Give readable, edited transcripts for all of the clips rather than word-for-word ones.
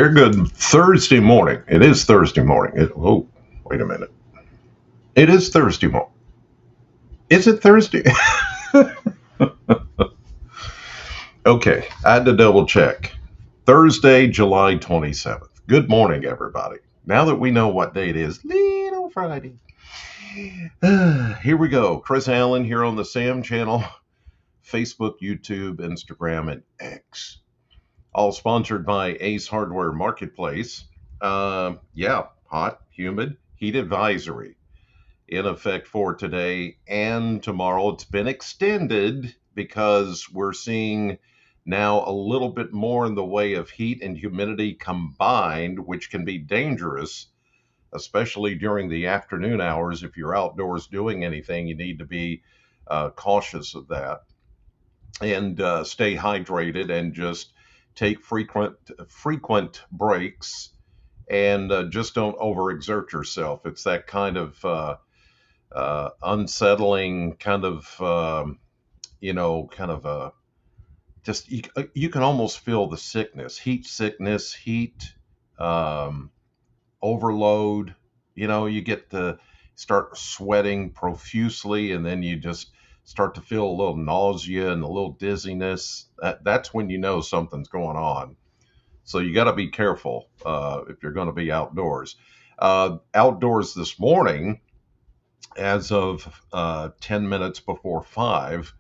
Very good Thursday morning. It is Thursday morning. Oh, wait a minute. It is Thursday morning. Is it Thursday? Okay, I had to double check. Thursday, July 27th. Good morning, everybody. Now that we know what day it is, Little Friday. Here we go. Chris Allen here on the Sam channel, Facebook, YouTube, Instagram, and X. All sponsored by Ace Hardware Marketplace. Hot, humid, heat advisory in effect for today and tomorrow. It's been extended because we're seeing now a little bit more in the way of heat and humidity combined, which can be dangerous, especially during the afternoon hours. If you're outdoors doing anything, you need to be cautious of that and stay hydrated and just take frequent breaks and just don't overexert yourself. It's that kind of unsettling kind of just you can almost feel the sickness, heat um, overload. You get to start sweating profusely, and then you just start to feel a little nausea and a little dizziness. That's when you know something's going on. So you got to be careful if you're going to be outdoors. Outdoors this morning, as of 10 minutes before 5,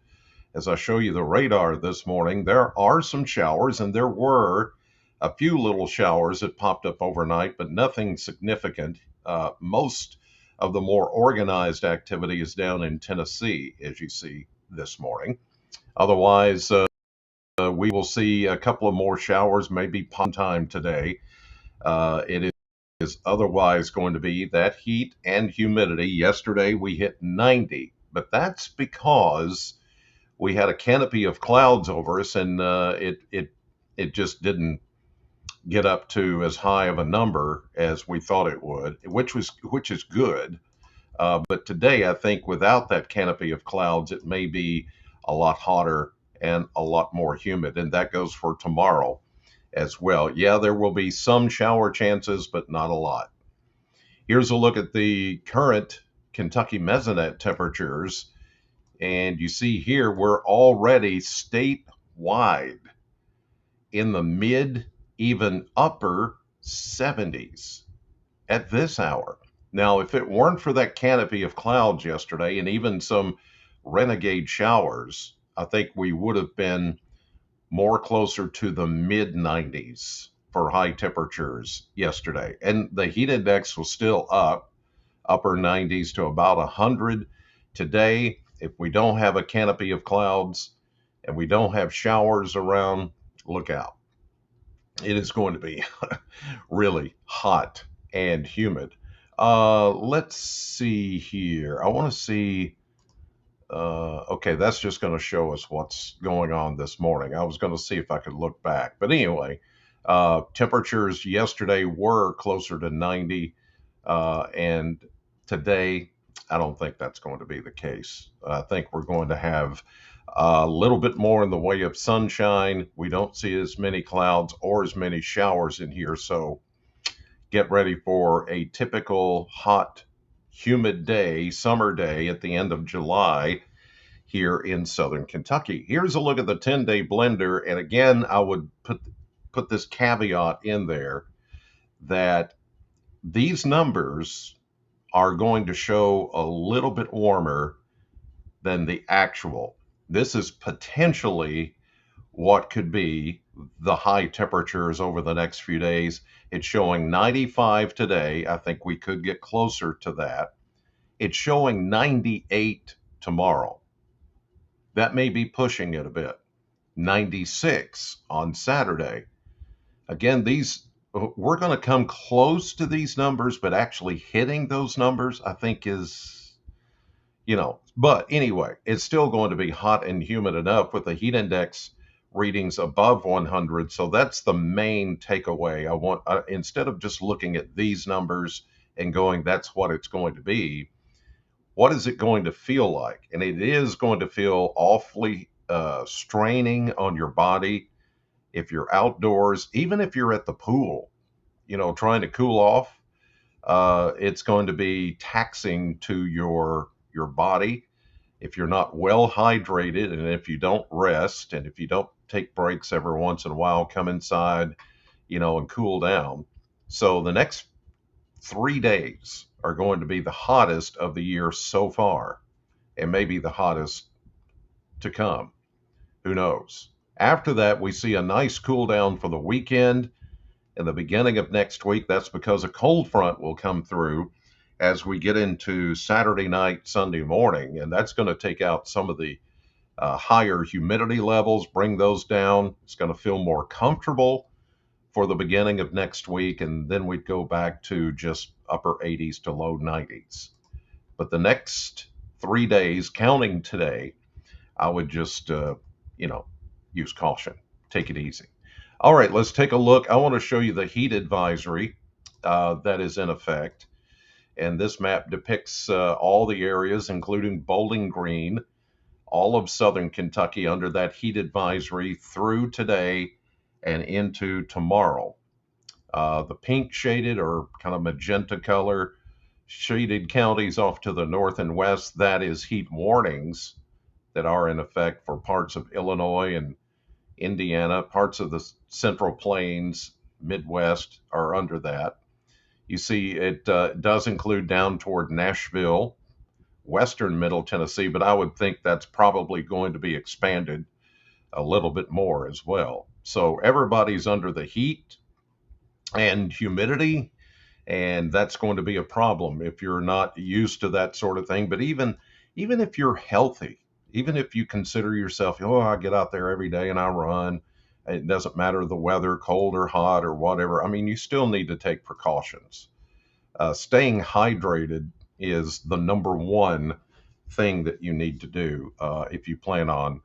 as I show you the radar this morning, there are some showers, and there were a few little showers that popped up overnight, but nothing significant. Most of the more organized activity is down in Tennessee, as you see this morning. Otherwise, we will see a couple of more showers, maybe pop time today. It is otherwise going to be that heat and humidity. Yesterday we hit 90, but that's because we had a canopy of clouds over us, and it just didn't get up to as high of a number as we thought it would, which is good. But today, I think without that canopy of clouds, it may be a lot hotter and a lot more humid, and that goes for tomorrow as well. Yeah, there will be some shower chances, but not a lot. Here's a look at the current Kentucky mesonet temperatures. And you see here, we're already statewide in the mid, even upper 70s at this hour. Now, if it weren't for that canopy of clouds yesterday and even some renegade showers, I think we would have been more closer to the mid 90s for high temperatures yesterday. And the heat index was still up, upper 90s to about 100 today. If we don't have a canopy of clouds and we don't have showers around, look out. It is going to be really hot and humid. Let's see here. I want to see. Okay, that's just going to show us what's going on this morning. I was going to see if I could look back. But anyway, temperatures yesterday were closer to 90. And today, I don't think that's going to be the case. I think we're going to have a little bit more in the way of sunshine. We don't see as many clouds or as many showers in here. So get ready for a typical hot, humid day, summer day at the end of July here in southern Kentucky. Here's a look at the 10-day blender. And again, I would put this caveat in there that these numbers are going to show a little bit warmer than the actual. This is potentially what could be the high temperatures over the next few days. It's showing 95 today. I think we could get closer to that. It's showing 98 tomorrow. That may be pushing it a bit. 96 on Saturday. Again, we're going to come close to these numbers, but actually hitting those numbers, I think is, but anyway, it's still going to be hot and humid enough with the heat index readings above 100. So that's the main takeaway. Instead of just looking at these numbers and going, that's what it's going to be, what is it going to feel like? And it is going to feel awfully straining on your body if you're outdoors, even if you're at the pool. trying to cool off. It's going to be taxing to your body if you're not well hydrated, and if you don't rest, and if you don't take breaks every once in a while, come inside, and cool down. So the next 3 days are going to be the hottest of the year so far, and maybe the hottest to come. Who knows? After that, we see a nice cool down for the weekend and the beginning of next week. That's because a cold front will come through as we get into Saturday night, Sunday morning, and that's going to take out some of the higher humidity levels, bring those down. It's going to feel more comfortable for the beginning of next week, and then we'd go back to just upper 80s to low 90s. But the next 3 days, counting today, I would just, use caution. Take it easy. All right, let's take a look. I want to show you the heat advisory that is in effect. And this map depicts all the areas, including Bowling Green, all of southern Kentucky under that heat advisory through today and into tomorrow. The pink shaded or kind of magenta color shaded counties off to the north and west, that is heat warnings that are in effect for parts of Illinois and Indiana. Parts of the Central Plains, Midwest are under that. You see, it does include down toward Nashville, western Middle Tennessee, but I would think that's probably going to be expanded a little bit more as well. So everybody's under the heat and humidity, and that's going to be a problem if you're not used to that sort of thing. But even if you're healthy, even if you consider yourself, oh, I get out there every day and I run, it doesn't matter the weather, cold or hot or whatever. I mean, you still need to take precautions. Staying hydrated is the number one thing that you need to do if you plan on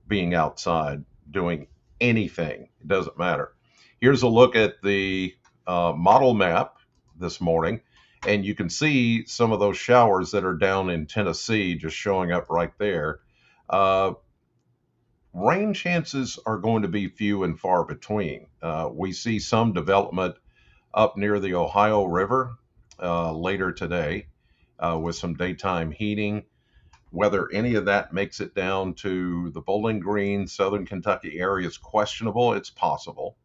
being outside doing anything. It doesn't matter. Here's a look at the model map this morning, and you can see some of those showers that are down in Tennessee just showing up right there. Uh, Rain chances are going to be few and far between. We see some development up near the Ohio River later today with some daytime heating. Whether any of that makes it down to the Bowling Green, Southern Kentucky area is questionable. It's possible.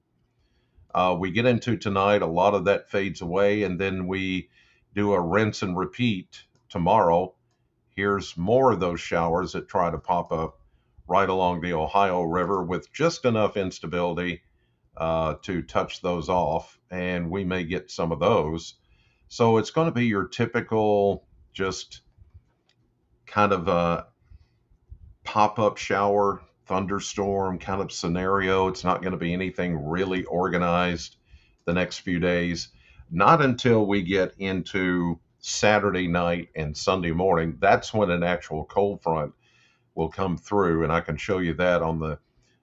We get into tonight, a lot of that fades away, and then we do a rinse and repeat tomorrow. Here's more of those showers that try to pop up right along the Ohio River with just enough instability to touch those off, and we may get some of those. So it's going to be your typical just kind of a pop-up shower, thunderstorm kind of scenario. It's not going to be anything really organized the next few days. Not until we get into Saturday night and Sunday morning. That's when an actual cold front will come through, and I can show you that on the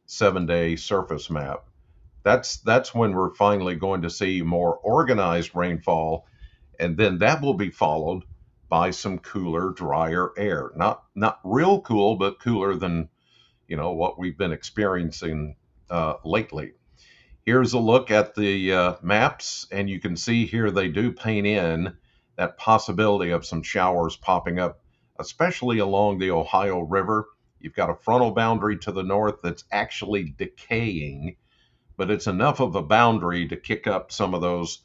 7-day surface map. That's when we're finally going to see more organized rainfall, and then that will be followed by some cooler, drier air. Not real cool, but cooler than what we've been experiencing lately. Here's a look at the maps, and you can see here they do paint in that possibility of some showers popping up, especially along the Ohio River. You've got a frontal boundary to the north that's actually decaying, but it's enough of a boundary to kick up some of those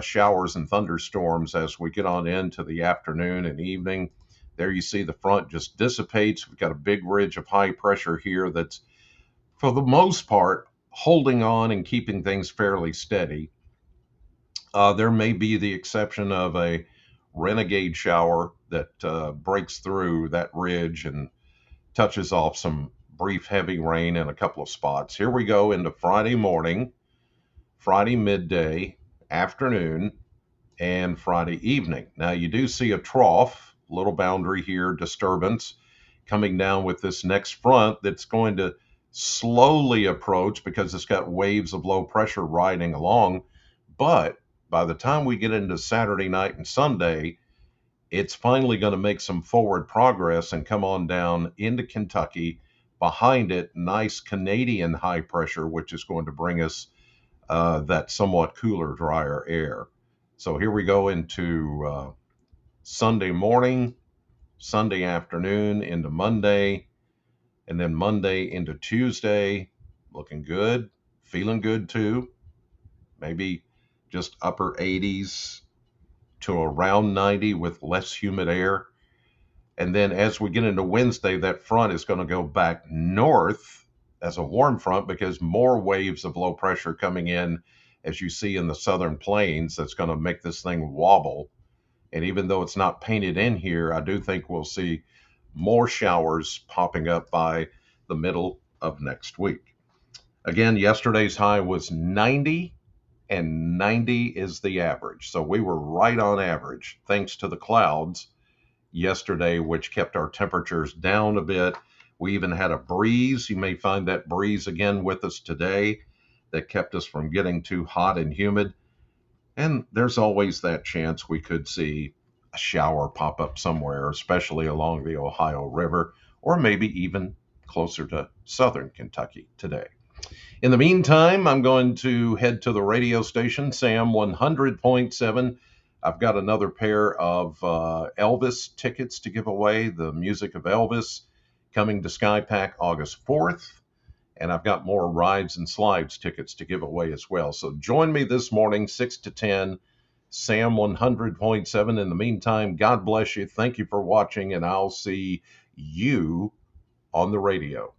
showers and thunderstorms as we get on into the afternoon and evening. There you see the front just dissipates. We've got a big ridge of high pressure here that's, for the most part, holding on and keeping things fairly steady. There may be the exception of a renegade shower that breaks through that ridge and touches off some brief heavy rain in a couple of spots. Here we go into Friday morning, Friday midday, afternoon, and Friday evening. Now you do see a trough, little boundary here, disturbance coming down with this next front that's going to slowly approach because it's got waves of low pressure riding along. But by the time we get into Saturday night and Sunday, it's finally going to make some forward progress and come on down into Kentucky. Behind it, nice Canadian high pressure, which is going to bring us that somewhat cooler, drier air. So here we go into Sunday morning, Sunday afternoon into Monday, and then Monday into Tuesday. Looking good, feeling good too. Maybe just upper 80s to around 90 with less humid air. And then as we get into Wednesday, that front is going to go back north as a warm front because more waves of low pressure coming in, as you see in the southern plains, that's going to make this thing wobble. And even though it's not painted in here, I do think we'll see more showers popping up by the middle of next week. Again, yesterday's high was 90, and 90 is the average. So we were right on average thanks to the clouds yesterday, which kept our temperatures down a bit. We even had a breeze. You may find that breeze again with us today that kept us from getting too hot and humid. And there's always that chance we could see a shower pop up somewhere, especially along the Ohio River, or maybe even closer to southern Kentucky today. In the meantime, I'm going to head to the radio station, Sam 100.7. I've got another pair of Elvis tickets to give away, the music of Elvis, coming to SkyPack August 4th. And I've got more rides and slides tickets to give away as well. So join me this morning, 6 to 10, Sam 100.7. In the meantime, God bless you. Thank you for watching, and I'll see you on the radio.